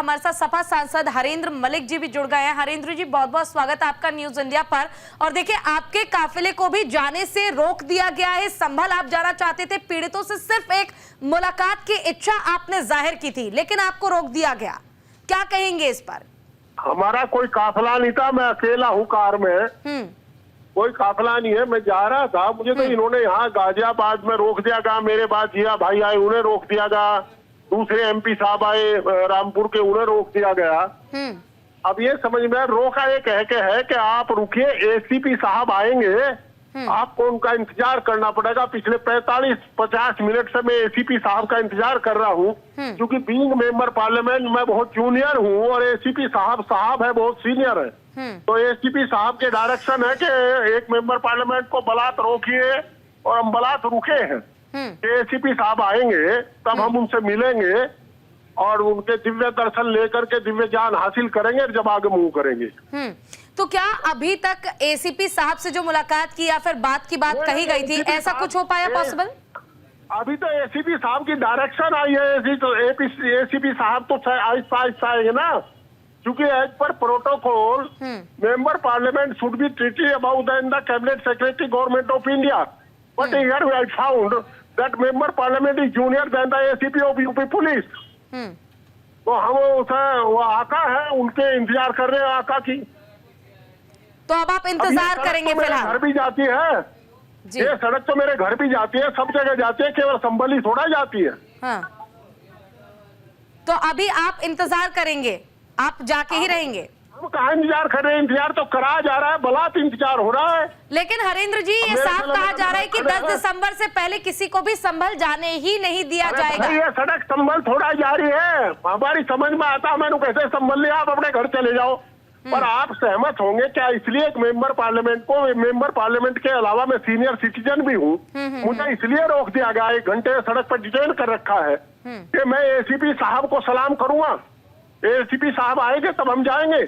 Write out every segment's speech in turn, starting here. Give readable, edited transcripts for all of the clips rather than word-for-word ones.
हमारे साथ सपा सांसद हरेंद्र मलिक जी भी जुड़ गए हैं। हरेंद्र जी, बहुत बहुत स्वागत है आपका न्यूज इंडिया पर। और देखिए, आपके काफिले को भी जाने से रोक दिया गया है। संभल आप जाना चाहते थे, पीड़ितों से सिर्फ एक मुलाकात की इच्छा आपने जाहिर की थी, लेकिन आपको रोक दिया गया। क्या कहेंगे इस पर? हमारा कोई काफिला नहीं था, मैं अकेला हूँ कार में। कोई काफिला नहीं है, मैं जा रहा था। मुझे तो इन्होंने यहाँ गाजियाबाद में रोक दिया गया। मेरे बाद जिया भाई आए, उन्हें रोक दिया गया। दूसरे एमपी साहब आए रामपुर के, उन्हें रोक दिया गया। अब ये समझ में रोका ये कह के है कि आप रुकिए, एसीपी साहब आएंगे, आपको उनका इंतजार करना पड़ेगा। पिछले 45-50 मिनट से मैं एसीपी साहब का इंतजार कर रहा हूँ, क्योंकि बीइंग मेंबर पार्लियामेंट मैं बहुत जूनियर हूँ और एसीपी साहब है बहुत सीनियर है। तो एसीपी साहब के डायरेक्शन है कि एक मेंबर पार्लियामेंट को बलात् रोकिए, और हम बलात् रुके हैं। एसीपी साहब आएंगे तब हम उनसे मिलेंगे और उनके दिव्य दर्शन लेकर के दिव्य ज्ञान हासिल करेंगे, जब आगे मूव करेंगे। तो क्या अभी तक एसीपी साहब से जो मुलाकात की या फिर बात की बात कही गई थी, ऐसा कुछ हो पाया पॉसिबल? अभी तो एसीपी साहब की डायरेक्शन आई है। तो एसीपी साहब तो आहिस्ता आहिस्ता आएंगे ना, क्योंकि as per protocol member parliament should be treated about the cabinet secretary government of India, but here I found that member parliament is junior then the ACP of UP police. तो हम वो आका है, उनके इंतजार कर रहे हैं आका की। तो अब आप इंतजार करेंगे फिलहाल? घर भी जाती है जी। ये सड़क तो मेरे घर भी जाती है, सब जगह जाती है, केवल संभल ही थोड़ा जाती है। हाँ। तो अभी आप इंतजार करेंगे, आप जाके ही रहेंगे? हम कहाँ इंतजार कर रहे हैं, इंतजार तो करा जा रहा है, बलात् इंतजार हो रहा है। लेकिन हरेंद्र जी, ये साफ कहा जा रहा है कि 10 दिसंबर से पहले किसी को भी संभल जाने ही नहीं दिया जाएगा। ये सड़क संभल थोड़ा जा रही है, हमारी समझ में आता है। मैंने कैसे संभल लिया, आप अपने घर चले जाओ। पर आप सहमत होंगे क्या, इसलिए एक मेंबर पार्लियामेंट के अलावा मैं सीनियर सिटीजन भी हूँ, मुझे इसलिए रोक दिया गया, 1 घंटे सड़क पर डिटेन कर रखा है कि मैं एसीपी साहब को सलाम करूंगा। एसीपी साहब आएंगे तब हम जाएंगे।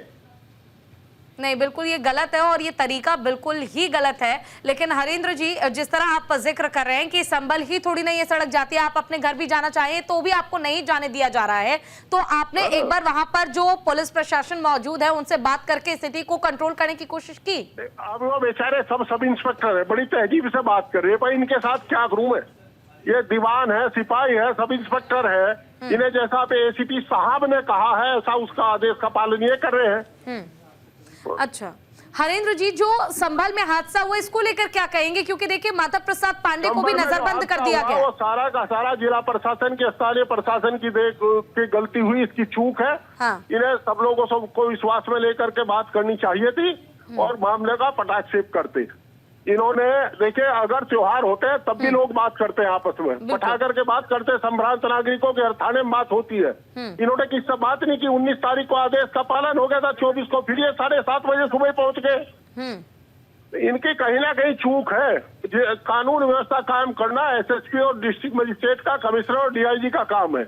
नहीं, बिल्कुल ये गलत है और ये तरीका बिल्कुल ही गलत है। लेकिन हरेंद्र जी, जिस तरह आप जिक्र कर रहे हैं कि संभल ही थोड़ी नहीं ये सड़क जाती है, आप अपने घर भी जाना चाहें तो भी आपको नहीं जाने दिया जा रहा है, तो आपने एक बार वहां पर जो पुलिस प्रशासन मौजूद है उनसे बात करके स्थिति को कंट्रोल करने की कोशिश की? अब वो बेचारे सब इंस्पेक्टर है, बड़ी तहजीब से बात कर रहे हैं, भाई इनके साथ क्या करूं मैं। ये दीवान है, सिपाही है, सब इंस्पेक्टर है, इन्हें जैसा एसीपी साहब ने कहा है ऐसा उसका आदेश का पालन ये कर रहे हैं। अच्छा हरेंद्र जी, जो संभल में हादसा हुआ इसको लेकर क्या कहेंगे? क्योंकि देखिए, माता प्रसाद पांडे को भी नजरबंद कर दिया गया। वो सारा का सारा जिला प्रशासन के, स्थानीय प्रशासन की गलती हुई, इसकी चूक है। हाँ। इन्हें सब लोगों को विश्वास में लेकर के बात करनी चाहिए थी और मामले का पटाक्षेप करते। इन्होंने देखिए, अगर त्योहार होते हैं तब भी लोग बात करते हैं आपस में, पठा करके बात करते हैं, संभ्रांत नागरिकों के हर थाने में बात होती है। इन्होंने किससे बात नहीं की। 19 तारीख को आदेश का पालन हो गया था, 24 को फिर ये 7:30 बजे सुबह पहुंच गए। इनकी कहीं ना कहीं चूक है। कानून व्यवस्था कायम करना एसएसपी और डिस्ट्रिक्ट मजिस्ट्रेट का, कमिश्नर और डीआईजी का काम है।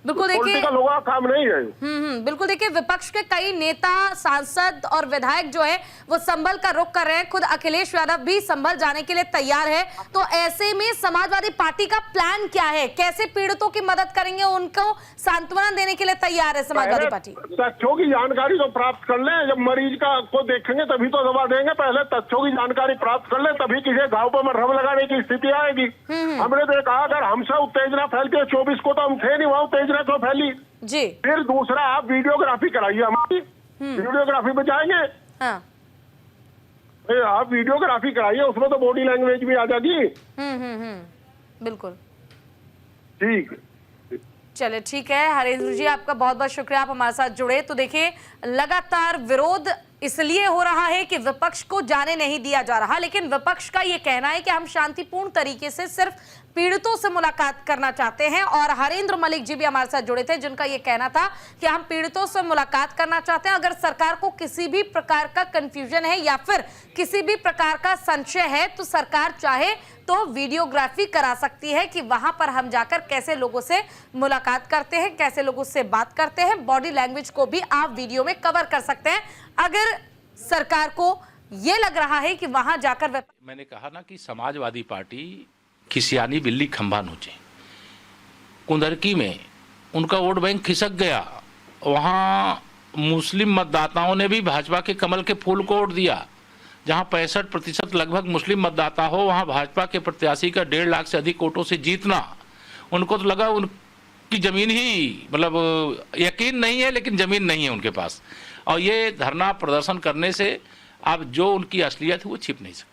बिल्कुल देखिए, लोगों का काम नहीं है। बिल्कुल देखिए, विपक्ष के कई नेता, सांसद और विधायक जो है वो संभल का रुख कर रहे हैं। खुद अखिलेश यादव भी संभल जाने के लिए तैयार है। तो ऐसे में समाजवादी पार्टी का प्लान क्या है? कैसे पीड़ितों की मदद करेंगे, उनको सांत्वना देने के लिए तैयार है समाजवादी पार्टी? तथ्यों की जानकारी तो प्राप्त कर ले, जब मरीज को देखेंगे तभी तो दवा देंगे। पहले तथ्यों की जानकारी प्राप्त कर ले, तभी किसी घाव पर मरहम लगाने की स्थिति आएगी। हमने तो कहा, अगर हमसे उत्तेजना फैलती है, 24 को तो हम थे नहीं वहां, उत्तेजना तो फैली जी। फिर दूसरा, आप वीडियोग्राफी कराइए हमारी, वीडियोग्राफी में जाएंगे। हाँ। आप वीडियोग्राफी कराइए, उसमें तो बॉडी लैंग्वेज भी आ जाएगी। बिल्कुल ठीक। चले ठीक है हरेंद्र जी, आपका बहुत बहुत शुक्रिया, आप हमारे साथ जुड़े। तो देखिए, लगातार विरोध इसलिए हो रहा है कि विपक्ष को जाने नहीं दिया जा रहा, लेकिन विपक्ष का ये कहना है कि हम शांतिपूर्ण तरीके से सिर्फ पीड़ितों से मुलाकात करना चाहते हैं। और हरेंद्र मलिक जी भी हमारे साथ जुड़े थे, जिनका ये कहना था कि हम पीड़ितों से मुलाकात करना चाहते हैं। अगर सरकार को किसी भी प्रकार का कंफ्यूजन है या फिर किसी भी प्रकार का संशय है, तो सरकार चाहे तो वीडियोग्राफी करा सकती है कि वहां पर हम जाकर कैसे लोगों से मुलाकात करते हैं, कैसे लोगों से बात करते हैं। बॉडी लैंग्वेज को भी आप वीडियो में कवर कर सकते हैं, अगर सरकार को ये लग रहा है कि वहां जाकर। मैंने कहा ना कि समाजवादी पार्टी खिसियानी बिल्ली खंभा नोचे। कुंदरकी में उनका वोट बैंक खिसक गया वहाँ मुस्लिम मतदाताओं ने भी भाजपा के कमल के फूल को वोट दिया। जहाँ 65% लगभग मुस्लिम मतदाता हो, वहाँ भाजपा के प्रत्याशी का 1.5 लाख से अधिक वोटों से जीतना, उनको तो लगा उनकी जमीन ही, मतलब यकीन नहीं है लेकिन जमीन नहीं है उनके पास। और ये धरना प्रदर्शन करने से अब जो उनकी असलियत है वो छिप नहीं सकती।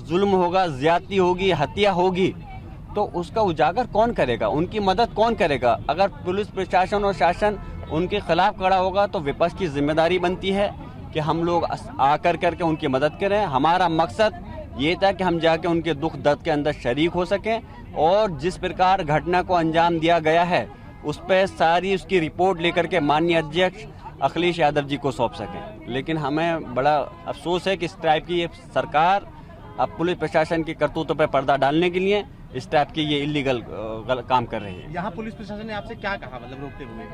जुल्म होगा, ज्यादती होगी, हत्या होगी, तो उसका उजागर कौन करेगा, उनकी मदद कौन करेगा? अगर पुलिस प्रशासन और शासन उनके खिलाफ खड़ा होगा तो विपक्ष की जिम्मेदारी बनती है कि हम लोग आकर करके उनकी मदद करें। हमारा मकसद ये था कि हम जाके उनके दुख दर्द के अंदर शरीक हो सकें और जिस प्रकार घटना को अंजाम दिया गया है उस पर सारी उसकी रिपोर्ट लेकर के माननीय अध्यक्ष अखिलेश यादव जी को सौंप सकें। लेकिन हमें बड़ा अफसोस है कि इस टाइप की ये सरकार अब पुलिस प्रशासन की करतूतों पर पर्दा डालने के लिए इस टाइप की ये इलीगल काम कर रही है। यहाँ पुलिस प्रशासन ने आपसे क्या कहा, मतलब रोकते हुए?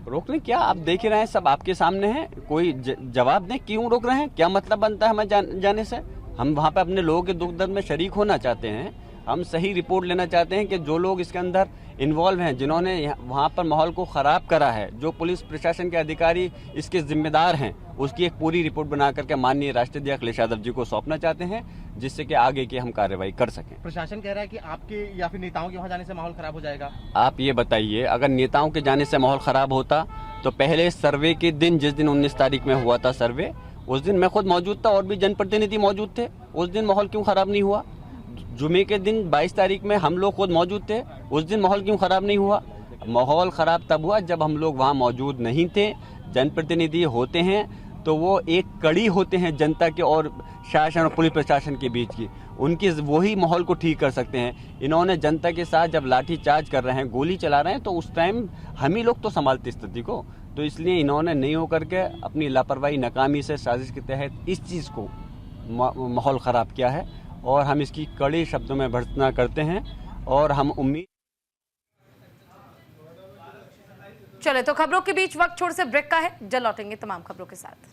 रोकने क्या, आप देख ही रहे हैं, सब आपके सामने है। कोई जवाब दें, क्यों रोक रहे हैं, क्या मतलब बनता है हमें जाने से? हम वहाँ पे अपने लोगों के दुख दर्द में शरीक होना चाहते हैं। हम सही रिपोर्ट लेना चाहते हैं कि जो लोग इसके अंदर इन्वॉल्व हैं, जिन्होंने वहाँ पर माहौल को ख़राब करा है, जो पुलिस प्रशासन के अधिकारी इसके जिम्मेदार हैं, उसकी एक पूरी रिपोर्ट बना करके माननीय राष्ट्रीय अध्यक्ष अखिलेश यादव जी को सौंपना चाहते हैं, जिससे कि आगे की हम कार्रवाई कर सकें। प्रशासन कह रहा है कि आपके या फिर नेताओं के वहाँ जाने से माहौल खराब हो जाएगा। आप ये बताइए, अगर नेताओं के जाने से माहौल खराब होता तो पहले सर्वे के दिन, जिस दिन 19 तारीख में हुआ था सर्वे, उस दिन मैं खुद मौजूद था और भी जनप्रतिनिधि मौजूद थे। उस दिन माहौल क्यों खराब नहीं हुआ? जुमे के दिन 22 तारीख में हम लोग खुद मौजूद थे, उस दिन माहौल क्यों खराब नहीं हुआ? माहौल खराब तब हुआ जब हम लोग वहाँ मौजूद नहीं थे। जनप्रतिनिधि होते हैं तो वो एक कड़ी होते हैं जनता के और शासन और पुलिस प्रशासन के बीच की, उनकी वही माहौल को ठीक कर सकते हैं। इन्होंने जनता के साथ जब लाठी चार्ज कर रहे हैं, गोली चला रहे हैं, तो उस टाइम हम ही लोग तो संभालते स्थिति को, तो इसलिए इन्होंने नहीं होकर के अपनी लापरवाही, नाकामी से, साजिश के तहत इस चीज़ को माहौल ख़राब किया है और हम इसकी कड़े शब्दों में भर्त्सना करते हैं और हम उम्मीद। चले तो खबरों के बीच वक्त छोड़ से ब्रेक का है, जल्द लौटेंगे तमाम खबरों के साथ।